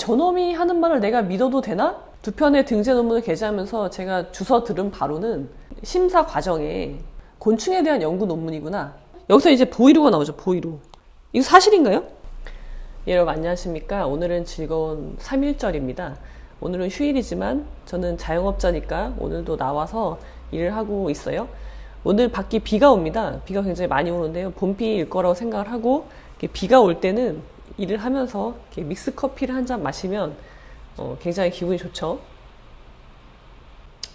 저놈이 하는 말을 내가 믿어도 되나? 두 편의 등재 논문을 게재하면서 제가 주워 들은 바로는 심사 과정에 곤충에 대한 연구 논문이구나. 여기서 이제 보이루가 나오죠. 보이루. 이거 사실인가요? 예, 여러분 안녕하십니까. 오늘은 즐거운 3.1절입니다. 오늘은 휴일이지만 저는 자영업자니까 오늘도 나와서 일을 하고 있어요. 오늘 밖에 비가 옵니다. 비가 굉장히 많이 오는데요. 봄비일 거라고 생각을 하고 비가 올 때는 일을 하면서 이렇게 믹스 커피를 한 잔 마시면 굉장히 기분이 좋죠.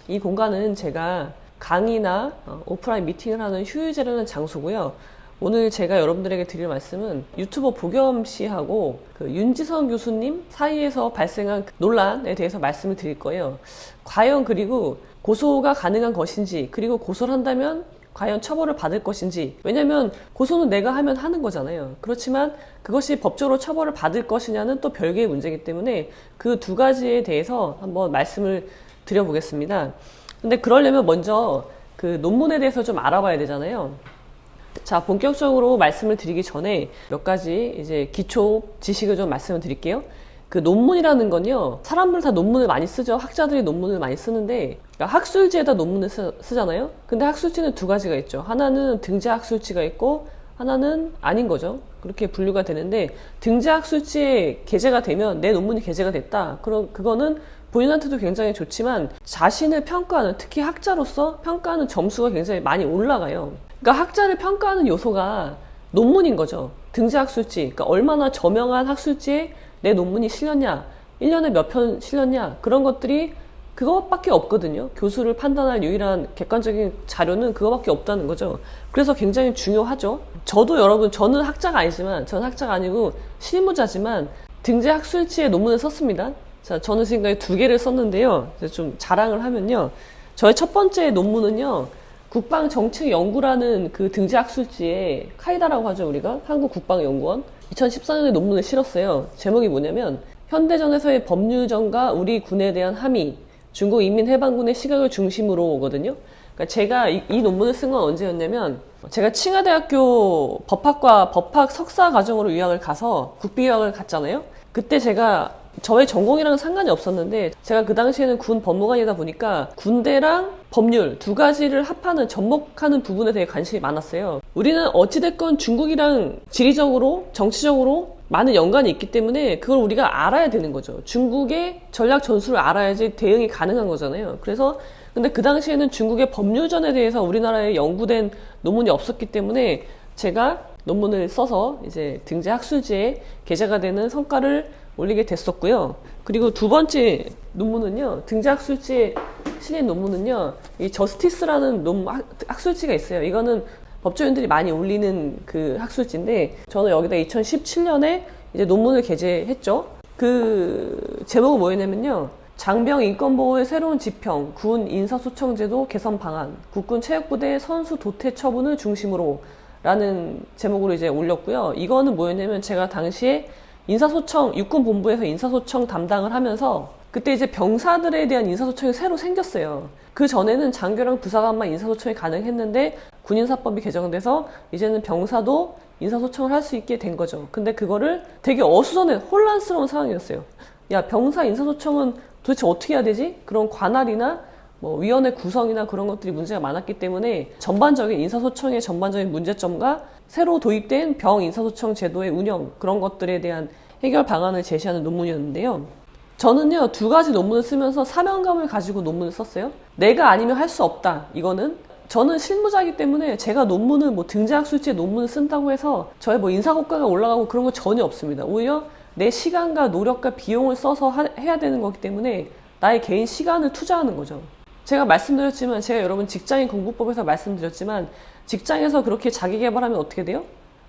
이 공간은 제가 강의나 오프라인 미팅을 하는 휴유제라는 장소고요. 오늘 제가 여러분들에게 드릴 말씀은 유튜버 보겸 씨하고 그 윤지성 교수님 사이에서 발생한 논란에 대해서 말씀을 드릴 거예요. 과연 그리고 고소가 가능한 것인지, 그리고 고소를 한다면 과연 처벌을 받을 것인지. 왜냐면 고소는 내가 하면 하는 거잖아요. 그렇지만 그것이 법적으로 처벌을 받을 것이냐는 또 별개의 문제이기 때문에 그 두 가지에 대해서 한번 말씀을 드려보겠습니다. 근데 그러려면 먼저 그 논문에 대해서 좀 알아봐야 되잖아요. 자, 본격적으로 말씀을 드리기 전에 몇 가지 이제 기초 지식을 좀 말씀을 드릴게요. 그 논문이라는 건요, 사람들 다 논문을 많이 쓰죠. 학자들이 논문을 많이 쓰는데, 그러니까 학술지에다 논문을 쓰잖아요. 근데 학술지는 두 가지가 있죠. 하나는 등재 학술지가 있고, 하나는 아닌 거죠. 그렇게 분류가 되는데, 등재 학술지에 게재가 되면 내 논문이 게재가 됐다. 그럼 그거는 본인한테도 굉장히 좋지만 자신을 평가하는, 특히 학자로서 평가하는 점수가 굉장히 많이 올라가요. 그러니까 학자를 평가하는 요소가 논문인 거죠. 등재 학술지, 그러니까 얼마나 저명한 학술지에 내 논문이 실렸냐, 1년에 몇 편 실렸냐, 그런 것들이 그것밖에 없거든요. 교수를 판단할 유일한 객관적인 자료는 그거밖에 없다는 거죠. 그래서 굉장히 중요하죠. 저도 여러분, 저는 학자가 아니지만, 저는 학자가 아니고 실무자지만 등재 학술지에 논문을 썼습니다. 자, 저는 지금까지 2개를 썼는데요. 좀 자랑을 하면요, 저의 첫 번째 논문은요, 국방정책연구라는 그 등재 학술지에, 카이다라고 하죠, 우리가. 한국국방연구원 2014년에 논문을 실었어요. 제목이 뭐냐면 현대전에서의 법률전과 우리 군에 대한 함의, 중국 인민해방군의 시각을 중심으로거든요. 그러니까 제가 이 논문을 쓴 건 언제였냐면, 제가 칭화대학교 법학과 법학 석사 과정으로 유학을 가서 국비 유학을 갔잖아요. 그때 제가 저의 전공이랑은 상관이 없었는데, 제가 그 당시에는 군 법무관이다 보니까 군대랑 법률 두 가지를 합하는, 접목하는 부분에 대해 관심이 많았어요. 우리는 어찌됐건 중국이랑 지리적으로, 정치적으로 많은 연관이 있기 때문에 그걸 우리가 알아야 되는 거죠. 중국의 전략 전술을 알아야지 대응이 가능한 거잖아요. 그래서 근데 그 당시에는 중국의 법률전에 대해서 우리나라에 연구된 논문이 없었기 때문에 제가 논문을 써서 이제 등재 학술지에 게재가 되는 성과를 올리게 됐었고요. 그리고 두 번째 논문은요, 등재 학술지에 실린 논문은요, 이 저스티스라는 학술지가 있어요. 이거는 법조인들이 많이 올리는 그 학술지인데, 저는 여기다 2017년에 이제 논문을 게재했죠. 그 제목은 뭐였냐면요, 장병 인권보호의 새로운 지평, 군 인사소청제도 개선 방안, 국군 체육부대 선수 도태 처분을 중심으로 라는 제목으로 이제 올렸고요. 이거는 뭐였냐면, 제가 당시에 인사소청, 육군본부에서 인사소청 담당을 하면서 그때 이제 병사들에 대한 인사소청이 새로 생겼어요. 그 전에는 장교랑 부사관만 인사소청이 가능했는데 군인사법이 개정돼서 이제는 병사도 인사소청을 할 수 있게 된 거죠. 근데 그거를 되게 어수선해, 혼란스러운 상황이었어요. 야, 병사 인사소청은 도대체 어떻게 해야 되지? 그런 관할이나 뭐 위원회 구성이나 그런 것들이 문제가 많았기 때문에 전반적인 인사소청의 전반적인 문제점과 새로 도입된 병 인사소청 제도의 운영, 그런 것들에 대한 해결 방안을 제시하는 논문이었는데요. 저는요, 두 가지 논문을 쓰면서 사명감을 가지고 논문을 썼어요. 내가 아니면 할 수 없다. 이거는 저는 실무자이기 때문에 제가 논문을 뭐 등재학술지에 논문을 쓴다고 해서 저의 뭐 인사고과가 올라가고 그런 거 전혀 없습니다. 오히려 내 시간과 노력과 비용을 써서 해야 되는 거기 때문에 나의 개인 시간을 투자하는 거죠. 제가 말씀드렸지만, 제가 여러분 직장인 공부법에서 말씀드렸지만, 직장에서 그렇게 자기 개발하면 어떻게 돼요?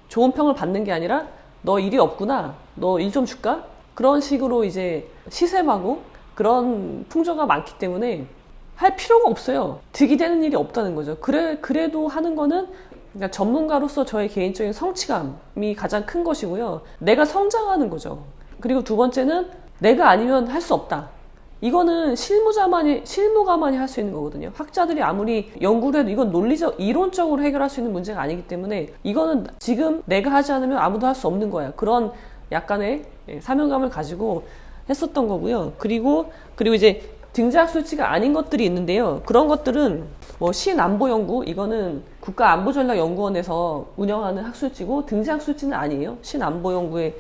좋은 평을 받는 게 아니라 너 일이 없구나, 너 일 좀 줄까? 그런 식으로 이제 시샘하고 그런 풍조가 많기 때문에 할 필요가 없어요. 득이 되는 일이 없다는 거죠. 그래도 하는 거는, 그러니까 전문가로서 저의 개인적인 성취감이 가장 큰 것이고요. 내가 성장하는 거죠. 그리고 두 번째는 내가 아니면 할 수 없다. 이거는 실무가만이 할 수 있는 거거든요. 학자들이 아무리 연구를 해도 이건 논리적, 이론적으로 해결할 수 있는 문제가 아니기 때문에 이거는 지금 내가 하지 않으면 아무도 할 수 없는 거야. 그런 약간의 사명감을 가지고 했었던 거고요. 그리고 이제 등재학술지가 아닌 것들이 있는데요. 그런 것들은 뭐 신안보연구, 이거는 국가안보전략연구원에서 운영하는 학술지고 등재학술지는 아니에요. 신안보연구에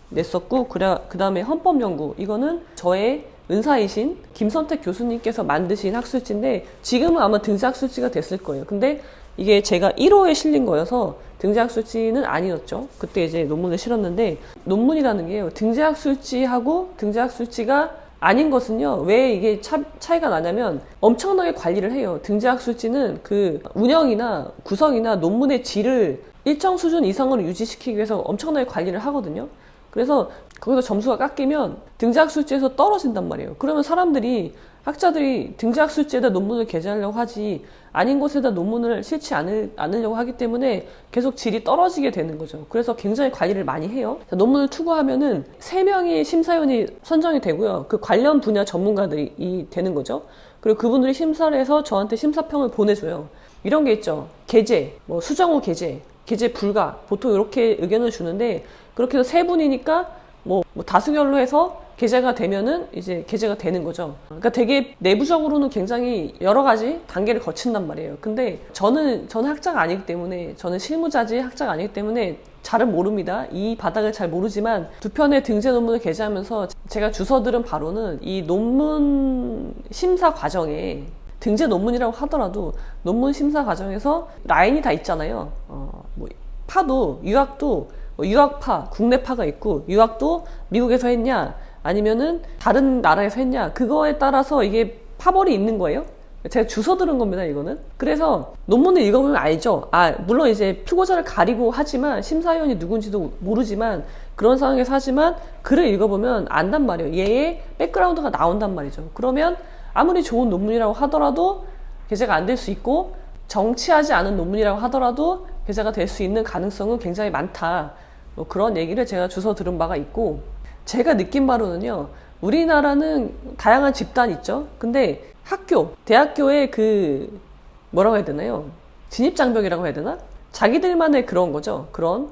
냈었고, 그 다음에 헌법연구, 이거는 저의 은사이신 김선택 교수님께서 만드신 학술지인데 지금은 아마 등재학술지가 됐을 거예요. 근데 이게 제가 1호에 실린 거여서 등재학술지는 아니었죠. 그때 이제 논문을 실었는데, 논문이라는 게요, 등재학술지하고 등재학술지가 아닌 것은요, 왜 이게 차이가 나냐면 엄청나게 관리를 해요. 등재학술지는 그 운영이나 구성이나 논문의 질을 일정 수준 이상으로 유지시키기 위해서 엄청나게 관리를 하거든요. 그래서 거기서 점수가 깎이면 등재학술지에서 떨어진단 말이에요. 그러면 학자들이 등재학술지에다 논문을 게재하려고 하지 아닌 곳에다 논문을 실지 않으려고 하기 때문에 계속 질이 떨어지게 되는 거죠. 그래서 굉장히 관리를 많이 해요. 논문을 투고하면은 3명의 심사위원이 선정이 되고요. 그 관련 분야 전문가들이 되는 거죠. 그리고 그분들이 심사를 해서 저한테 심사평을 보내줘요. 이런 게 있죠. 게재, 뭐 수정 후 게재 불가, 보통 이렇게 의견을 주는데, 그렇게 해서 3분이니까 뭐 다수결로 해서 게재가 되면은 이제 게재가 되는 거죠. 그러니까 되게 내부적으로는 굉장히 여러 가지 단계를 거친단 말이에요. 근데 저는 학자가 아니기 때문에, 저는 실무자지 학자가 아니기 때문에 잘은 모릅니다. 이 바닥을 잘 모르지만 2편의 등재 논문을 게재하면서 제가 주워 들은 바로는 이 논문 심사 과정에, 등재 논문이라고 하더라도 논문 심사 과정에서 라인이 다 있잖아요. 뭐 파도, 유학도 유학파, 국내파가 있고, 유학도 미국에서 했냐 아니면은 다른 나라에서 했냐, 그거에 따라서 이게 파벌이 있는 거예요. 제가 주워 들은 겁니다, 이거는. 그래서 논문을 읽어보면 알죠. 물론 이제 투고자를 가리고 하지만, 심사위원이 누군지도 모르지만, 그런 상황에서 하지만 글을 읽어보면 안단 말이에요. 얘의 백그라운드가 나온단 말이죠. 그러면 아무리 좋은 논문이라고 하더라도 게재가 안 될 수 있고, 정치하지 않은 논문이라고 하더라도 게재가 될 수 있는 가능성은 굉장히 많다. 뭐 그런 얘기를 제가 주워 들은 바가 있고, 제가 느낀 바로는요, 우리나라는 다양한 집단 있죠. 근데 대학교의 뭐라고 해야 되나요? 진입장벽이라고 해야 되나? 자기들만의 그런 거죠. 그런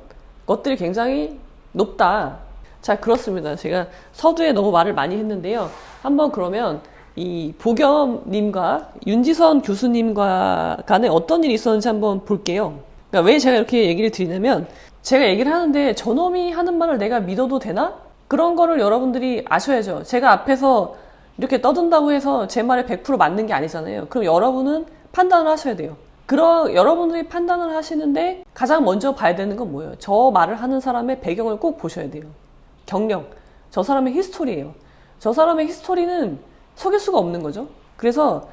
것들이 굉장히 높다. 자, 그렇습니다. 제가 서두에 너무 말을 많이 했는데요. 한번 그러면 이 보겸님과 윤지선 교수님과 간에 어떤 일이 있었는지 한번 볼게요. 그러니까 왜 제가 이렇게 얘기를 드리냐면, 제가 얘기를 하는데 저놈이 하는 말을 내가 믿어도 되나? 그런 거를 여러분들이 아셔야죠. 제가 앞에서 이렇게 떠든다고 해서 제 말에 100% 맞는 게 아니잖아요. 그럼 여러분은 판단을 하셔야 돼요. 여러분들이 판단을 하시는데 가장 먼저 봐야 되는 건 뭐예요? 저 말을 하는 사람의 배경을 꼭 보셔야 돼요. 경력. 저 사람의 히스토리예요. 저 사람의 히스토리는 속일 수가 없는 거죠. 그래서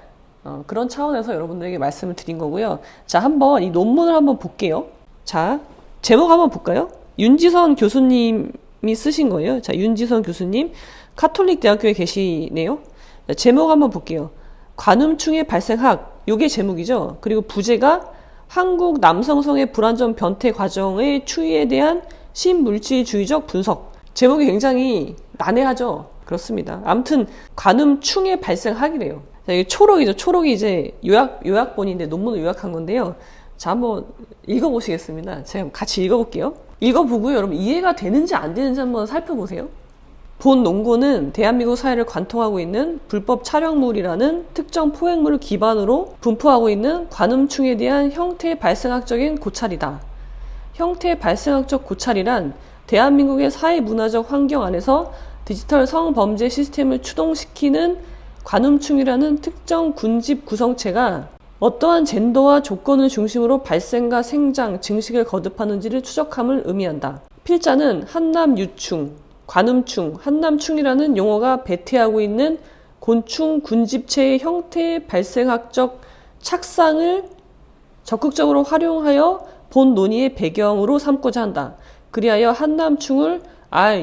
그런 차원에서 여러분들에게 말씀을 드린 거고요. 자, 한번 이 논문을 한번 볼게요. 자, 제목 한번 볼까요? 윤지선 교수님이 쓰신 거예요. 자, 윤지선 교수님, 카톨릭 대학교에 계시네요. 자, 제목 한번 볼게요. 관음충의 발생학, 요게 제목이죠. 그리고 부제가 한국 남성성의 불완전 변태 과정의 추이에 대한 신물질주의적 분석. 제목이 굉장히 난해하죠. 그렇습니다. 아무튼 관음충의 발생학이래요. 자, 이게 초록이죠. 초록이 이제 요약본인데 논문을 요약한 건데요. 자, 한번 읽어보시겠습니다. 제가 같이 읽어볼게요. 읽어보고요. 여러분 이해가 되는지 안 되는지 한번 살펴보세요. 본 논문은 대한민국 사회를 관통하고 있는 불법 촬영물이라는 특정 포획물을 기반으로 분포하고 있는 관음충에 대한 형태 발생학적인 고찰이다. 형태 발생학적 고찰이란 대한민국의 사회문화적 환경 안에서 디지털 성범죄 시스템을 추동시키는 관음충이라는 특정 군집 구성체가 어떠한 젠더와 조건을 중심으로 발생과 생장, 증식을 거듭하는지를 추적함을 의미한다. 필자는 한남유충, 관음충, 한남충이라는 용어가 배태하고 있는 곤충 군집체의 형태 발생학적 착상을 적극적으로 활용하여 본 논의의 배경으로 삼고자 한다. 그리하여 한남충을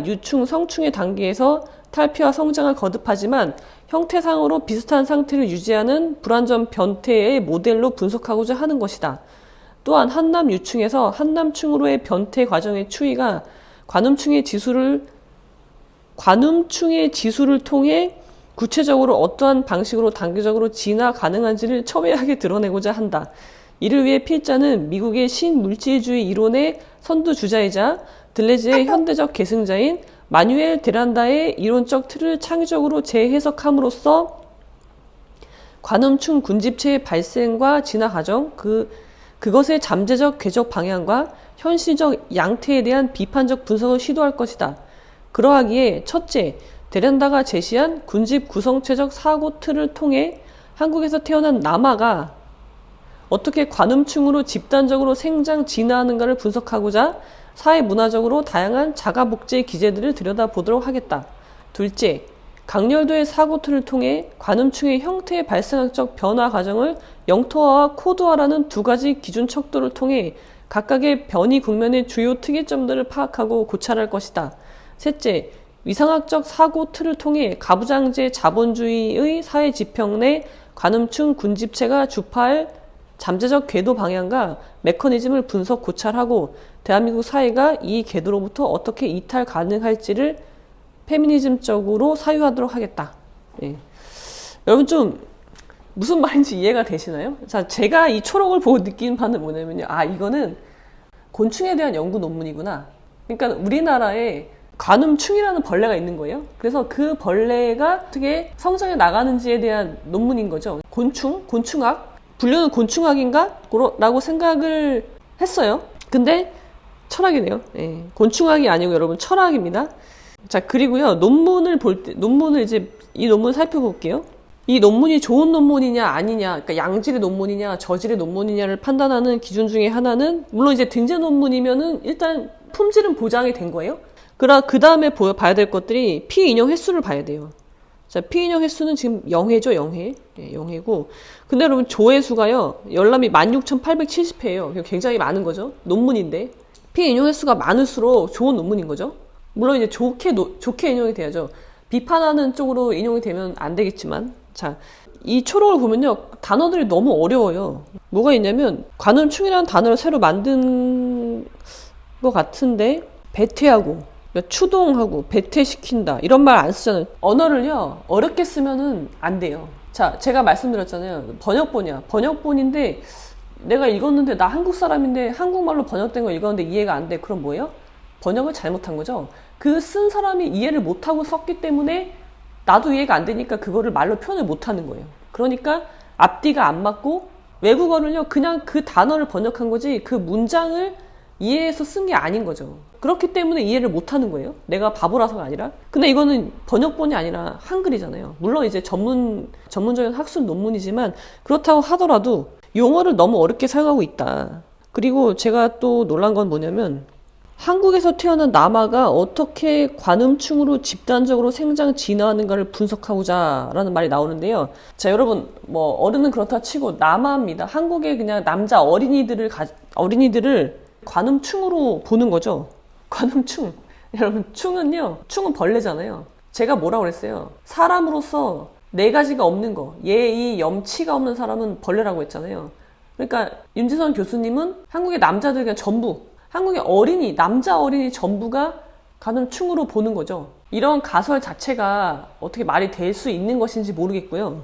유충, 성충의 단계에서 탈피와 성장을 거듭하지만 형태상으로 비슷한 상태를 유지하는 불완전 변태의 모델로 분석하고자 하는 것이다. 또한 한남유충에서 한남충으로의 변태 과정의 추이가 관음충의 지수를 통해 구체적으로 어떠한 방식으로 단계적으로 진화 가능한지를 첨예하게 드러내고자 한다. 이를 위해 필자는 미국의 신물질주의 이론의 선두주자이자 들레즈의 현대적 계승자인 마뉴엘 데란다의 이론적 틀을 창의적으로 재해석함으로써 관음충 군집체의 발생과 진화 과정, 그것의 잠재적 궤적 방향과 현실적 양태에 대한 비판적 분석을 시도할 것이다. 그러하기에 첫째, 데란다가 제시한 군집 구성체적 사고 틀을 통해 한국에서 태어난 남아가 어떻게 관음충으로 집단적으로 생장 진화하는가를 분석하고자 사회 문화적으로 다양한 자가복제 기제들을 들여다보도록 하겠다. 둘째, 강렬도의 사고틀을 통해 관음충의 형태의 발생학적 변화 과정을 영토화와 코드화라는 두 가지 기준 척도를 통해 각각의 변이 국면의 주요 특이점들을 파악하고 고찰할 것이다. 셋째, 위상학적 사고틀을 통해 가부장제 자본주의의 사회 지평 내 관음충 군집체가 주파할 잠재적 궤도 방향과 메커니즘을 분석 고찰하고 대한민국 사회가 이 궤도로부터 어떻게 이탈 가능할지를 페미니즘적으로 사유하도록 하겠다. 예. 여러분 좀 무슨 말인지 이해가 되시나요? 자, 제가 이 초록을 보고 느낀 바는 뭐냐면요. 아, 이거는 곤충에 대한 연구 논문이구나. 그러니까 우리나라에 관음충이라는 벌레가 있는 거예요. 그래서 그 벌레가 어떻게 성장해 나가는지에 대한 논문인 거죠. 곤충학? 분류는 곤충학인가? 라고 생각을 했어요. 근데 철학이네요. 예. 곤충학이 아니고 여러분 철학입니다. 자, 그리고요, 논문을 이제, 이 논문을 살펴볼게요. 이 논문이 좋은 논문이냐, 아니냐, 그러니까 양질의 논문이냐, 저질의 논문이냐를 판단하는 기준 중에 하나는, 물론 이제 등재 논문이면은 일단 품질은 보장이 된 거예요. 그 다음에 봐야 될 것들이 피인용 횟수를 봐야 돼요. 자, 피인용 횟수는 지금 0회죠, 0회. 예, 0회고. 근데 여러분, 조회수가요, 열람이 16,870회예요. 굉장히 많은 거죠. 논문인데. 피인용 횟수가 많을수록 좋은 논문인 거죠. 물론 이제 좋게 인용이 돼야죠. 비판하는 쪽으로 인용이 되면 안 되겠지만. 자, 이 초록을 보면요, 단어들이 너무 어려워요. 뭐가 있냐면, 관음충이라는 단어를 새로 만든 것 같은데, 배퇴하고, 그러니까 추동하고, 배퇴시킨다. 이런 말 안 쓰잖아요. 언어를요, 어렵게 쓰면은 안 돼요. 자, 제가 말씀드렸잖아요. 번역본인데, 내가 읽었는데, 나 한국 사람인데, 한국말로 번역된 거 읽었는데 이해가 안 돼. 그럼 뭐예요? 번역을 잘못한 거죠. 그 쓴 사람이 이해를 못하고 썼기 때문에 나도 이해가 안 되니까 그거를 말로 표현을 못하는 거예요. 그러니까 앞뒤가 안 맞고 외국어를요, 그냥 그 단어를 번역한 거지 그 문장을 이해해서 쓴 게 아닌 거죠. 그렇기 때문에 이해를 못하는 거예요. 내가 바보라서가 아니라. 근데 이거는 번역본이 아니라 한글이잖아요. 물론 이제 전문적인 학술 논문이지만 그렇다고 하더라도 용어를 너무 어렵게 사용하고 있다. 그리고 제가 또 놀란 건 뭐냐면 한국에서 태어난 남아가 어떻게 관음충으로 집단적으로 생장 진화하는가를 분석하고자 라는 말이 나오는데요. 자, 여러분, 뭐 어른은 그렇다 치고 남아입니다. 한국의 그냥 남자 어린이들을 관음충으로 보는 거죠. 관음충. 여러분, 충은 벌레잖아요. 제가 뭐라고 그랬어요? 사람으로서 네 가지가 없는 거, 예의, 염치가 없는 사람은 벌레라고 했잖아요. 그러니까 윤지선 교수님은 한국의 남자들 그냥 전부, 한국의 남자 어린이 전부가 관음충으로 보는 거죠. 이런 가설 자체가 어떻게 말이 될 수 있는 것인지 모르겠고요.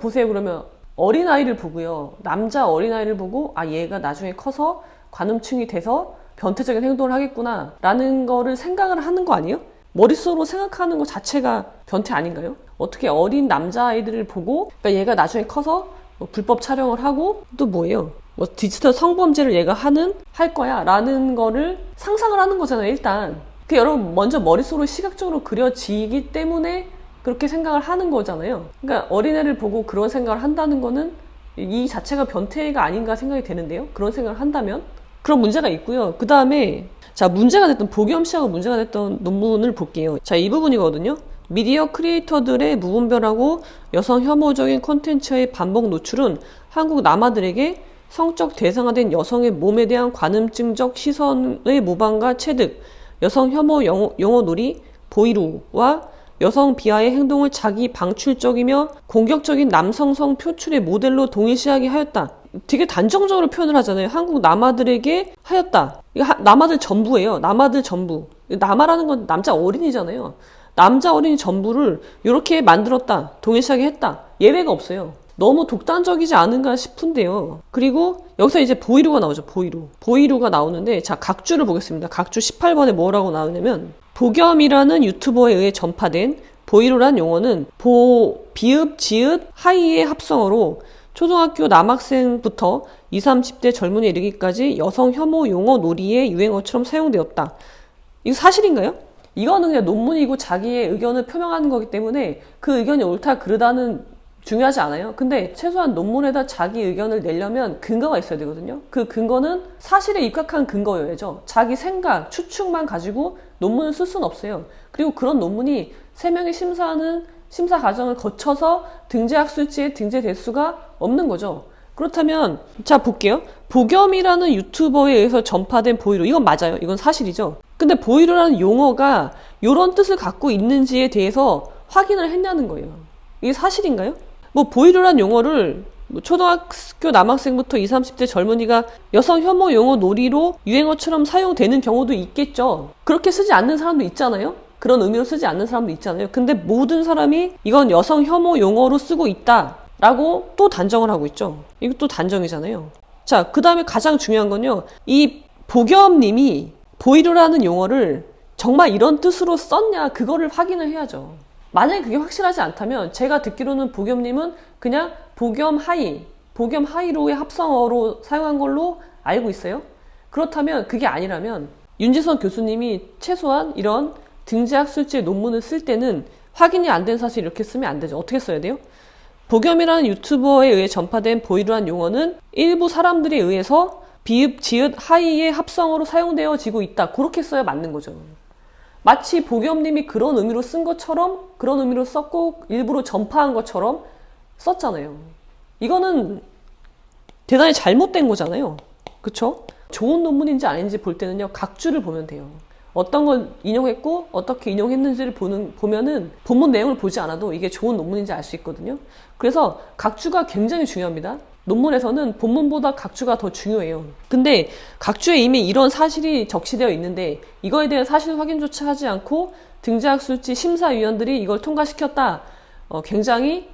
보세요. 그러면 어린아이를 보고요. 남자 어린아이를 보고, 아, 얘가 나중에 커서 관음충이 돼서 변태적인 행동을 하겠구나 라는 거를 생각을 하는 거 아니에요? 머릿속으로 생각하는 것 자체가 변태 아닌가요? 어떻게 어린 남자아이들을 보고, 그러니까 얘가 나중에 커서 뭐 불법 촬영을 하고, 또 뭐예요? 뭐 디지털 성범죄를 얘가 할 거야 라는 거를 상상을 하는 거잖아요. 일단 여러분 먼저 머릿속으로 시각적으로 그려지기 때문에 그렇게 생각을 하는 거잖아요. 그러니까 어린애를 보고 그런 생각을 한다는 거는 이 자체가 변태가 아닌가 생각이 되는데요. 그런 생각을 한다면 그런 문제가 있고요. 그 다음에 자, 보겸씨하고 문제가 됐던 논문을 볼게요. 자, 이 부분이거든요. 미디어 크리에이터들의 무분별하고 여성 혐오적인 콘텐츠의 반복 노출은 한국 남아들에게 성적 대상화된 여성의 몸에 대한 관음증적 시선의 모방과 체득, 여성 혐오 용어놀이, 보이루와 여성 비하의 행동을 자기 방출적이며 공격적인 남성성 표출의 모델로 동일시하게 하였다. 되게 단정적으로 표현을 하잖아요. 한국 남아들에게 하였다. 남아들 전부예요. 남아들 전부. 남아라는 건 남자 어린이잖아요. 남자 어린이 전부를 이렇게 만들었다. 동일시하게 했다. 예외가 없어요. 너무 독단적이지 않은가 싶은데요. 그리고 여기서 이제 보이루가 나오죠. 보이루가 나오는데, 자, 각주를 보겠습니다. 각주 18번에 뭐라고 나오냐면, 보겸이라는 유튜버에 의해 전파된 보이로란 용어는 비읍, 지읒, 하이의 합성어로 초등학교 남학생부터 20, 30대 젊은이에 이르기까지 여성 혐오 용어 놀이의 유행어처럼 사용되었다. 이거 사실인가요? 이거는 그냥 논문이고 자기의 의견을 표명하는 거기 때문에 그 의견이 옳다 그르다는 중요하지 않아요. 근데 최소한 논문에다 자기 의견을 내려면 근거가 있어야 되거든요. 그 근거는 사실에 입각한 근거여야죠. 자기 생각, 추측만 가지고 논문을 쓸 수는 없어요. 그리고 그런 논문이 3명이 심사하는 심사 과정을 거쳐서 등재학술지에 등재될 수가 없는 거죠. 그렇다면 자 볼게요. 보겸이라는 유튜버에 의해서 전파된 보이로, 이건 맞아요. 이건 사실이죠. 근데 보이로라는 용어가 이런 뜻을 갖고 있는지에 대해서 확인을 했냐는 거예요. 이게 사실인가요? 뭐 보이로라는 용어를 초등학교 남학생부터 20, 30대 젊은이가 여성 혐오 용어 놀이로 유행어처럼 사용되는 경우도 있겠죠. 그렇게 쓰지 않는 사람도 있잖아요. 그런 의미로 쓰지 않는 사람도 있잖아요. 근데 모든 사람이 이건 여성 혐오 용어로 쓰고 있다라고 또 단정을 하고 있죠. 이것도 단정이잖아요. 자, 그 다음에 가장 중요한 건요. 이 보겸님이 보이로라는 용어를 정말 이런 뜻으로 썼냐, 그거를 확인을 해야죠. 만약에 그게 확실하지 않다면 제가 듣기로는 보겸님은 그냥 보겸하이로의 합성어로 사용한 걸로 알고 있어요. 그렇다면 그게 아니라면 윤지선 교수님이 최소한 이런 등재학술지 논문을 쓸 때는 확인이 안 된 사실 이렇게 쓰면 안 되죠. 어떻게 써야 돼요? 보겸이라는 유튜버에 의해 전파된 보이로란 용어는 일부 사람들에 의해서 비읍, 지읒, 하이의 합성어로 사용되어지고 있다. 그렇게 써야 맞는 거죠. 마치 보겸님이 그런 의미로 쓴 것처럼, 그런 의미로 썼고 일부러 전파한 것처럼 썼잖아요. 이거는 대단히 잘못된 거잖아요. 그쵸? 좋은 논문인지 아닌지 볼 때는요, 각주를 보면 돼요. 어떤 걸 인용했고 어떻게 인용했는지를 보면은 본문 내용을 보지 않아도 이게 좋은 논문인지 알 수 있거든요. 그래서 각주가 굉장히 중요합니다. 논문에서는 본문보다 각주가 더 중요해요. 근데 각주에 이미 이런 사실이 적시되어 있는데 이거에 대한 사실 확인조차 하지 않고 등재학술지 심사위원들이 이걸 통과시켰다. 굉장히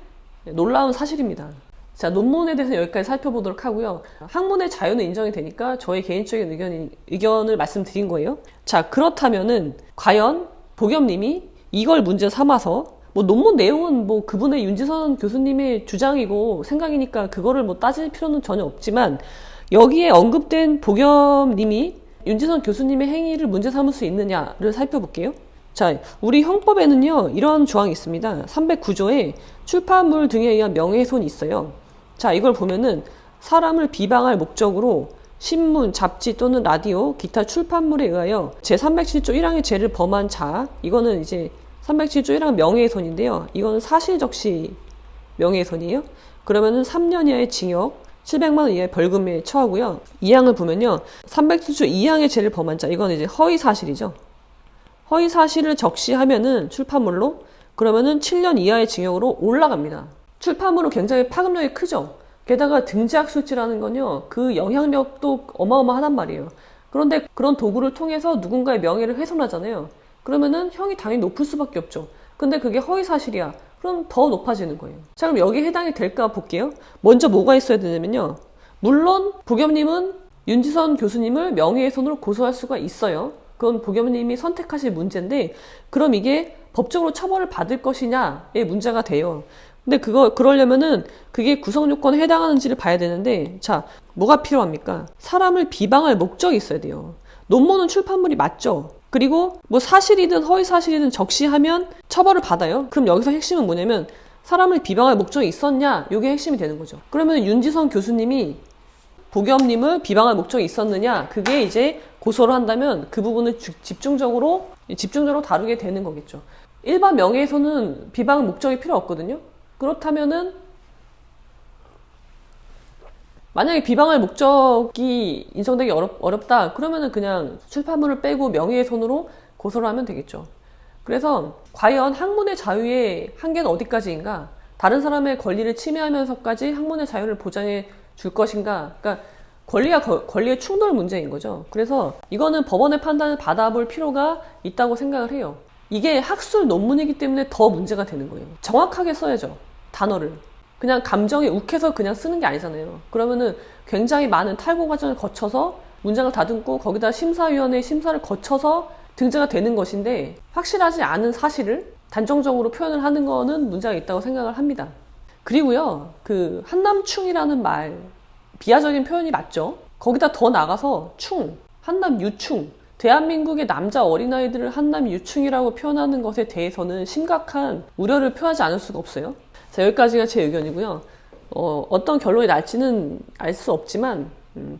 놀라운 사실입니다. 자, 논문에 대해서 여기까지 살펴보도록 하고요. 학문의 자유는 인정이 되니까 저의 개인적인 의견을 말씀드린 거예요. 자, 그렇다면은 과연 보겸님이 이걸 문제 삼아서 뭐 논문 내용은 뭐 그분의 윤지선 교수님의 주장이고 생각이니까 그거를 뭐 따질 필요는 전혀 없지만 여기에 언급된 보겸님이 윤지선 교수님의 행위를 문제 삼을 수 있느냐를 살펴볼게요. 자, 우리 형법에는요 이런 조항이 있습니다. 309조에 출판물 등에 의한 명예훼손이 있어요. 자, 이걸 보면은 사람을 비방할 목적으로 신문, 잡지 또는 라디오, 기타 출판물에 의하여 제307조 1항의 죄를 범한 자, 이거는 이제 307조 1항 명예훼손인데요. 이거는 사실적시 명예훼손이에요. 그러면은 3년 이하의 징역, 700만 원 이하의 벌금에 처하고요. 2항을 보면요. 307조 2항의 죄를 범한 자, 이건 이제 허위사실이죠. 허위사실을 적시하면은 출판물로, 그러면은 7년 이하의 징역으로 올라갑니다. 출판물은 굉장히 파급력이 크죠. 게다가 등재학술지라는 건요, 그 영향력도 어마어마하단 말이에요. 그런데 그런 도구를 통해서 누군가의 명예를 훼손하잖아요. 그러면은 형이 당연히 높을 수밖에 없죠. 근데 그게 허위사실이야. 그럼 더 높아지는 거예요. 자, 그럼 여기에 해당이 될까 볼게요. 먼저 뭐가 있어야 되냐면요. 물론 보겸님은 윤지선 교수님을 명예훼손으로 고소할 수가 있어요. 그건 보겸님이 선택하실 문제인데, 그럼 이게 법적으로 처벌을 받을 것이냐의 문제가 돼요. 근데 그러려면은 그게 구성 요건에 해당하는지를 봐야 되는데, 자, 뭐가 필요합니까? 사람을 비방할 목적이 있어야 돼요. 논문은 출판물이 맞죠? 그리고 뭐 사실이든 허위사실이든 적시하면 처벌을 받아요. 그럼 여기서 핵심은 뭐냐면 사람을 비방할 목적이 있었냐? 이게 핵심이 되는 거죠. 그러면 윤지선 교수님이 보겸님을 비방할 목적이 있었느냐? 그게 이제 고소를 한다면 그 부분을 집중적으로 다루게 되는 거겠죠. 일반 명예훼손은 비방 목적이 필요 없거든요. 그렇다면은 만약에 비방할 목적이 인정되기 어렵다. 그러면은 그냥 출판물을 빼고 명예훼손으로 고소를 하면 되겠죠. 그래서 과연 학문의 자유의 한계는 어디까지인가? 다른 사람의 권리를 침해하면서까지 학문의 자유를 보장해 줄 것인가? 그러니까 권리의 충돌 문제인 거죠. 그래서 이거는 법원의 판단을 받아볼 필요가 있다고 생각을 해요. 이게 학술 논문이기 때문에 더 문제가 되는 거예요. 정확하게 써야죠. 단어를. 그냥 감정에 욱해서 그냥 쓰는 게 아니잖아요. 그러면은 굉장히 많은 탈고 과정을 거쳐서 문장을 다듬고 거기다 심사위원회의 심사를 거쳐서 등재가 되는 것인데 확실하지 않은 사실을 단정적으로 표현을 하는 거는 문제가 있다고 생각을 합니다. 그리고요, 그 한남충이라는 말, 비하적인 표현이 맞죠? 거기다 더 나가서 충, 한남 유충, 대한민국의 남자 어린아이들을 한남 유충이라고 표현하는 것에 대해서는 심각한 우려를 표하지 않을 수가 없어요. 자, 여기까지가 제 의견이고요. 어떤 결론이 날지는 알 수 없지만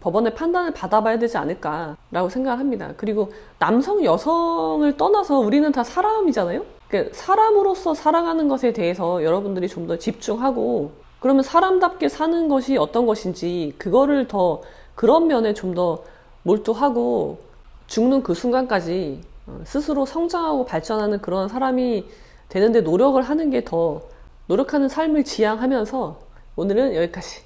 법원의 판단을 받아봐야 되지 않을까라고 생각합니다. 그리고 남성, 여성을 떠나서 우리는 다 사람이잖아요? 그러니까 사람으로서 살아가는 것에 대해서 여러분들이 좀 더 집중하고, 그러면 사람답게 사는 것이 어떤 것인지 그거를 더, 그런 면에 좀 더 몰두하고 죽는 그 순간까지 스스로 성장하고 발전하는 그런 사람이 되는데 노력을 하는 게 더, 노력하는 삶을 지향하면서 오늘은 여기까지.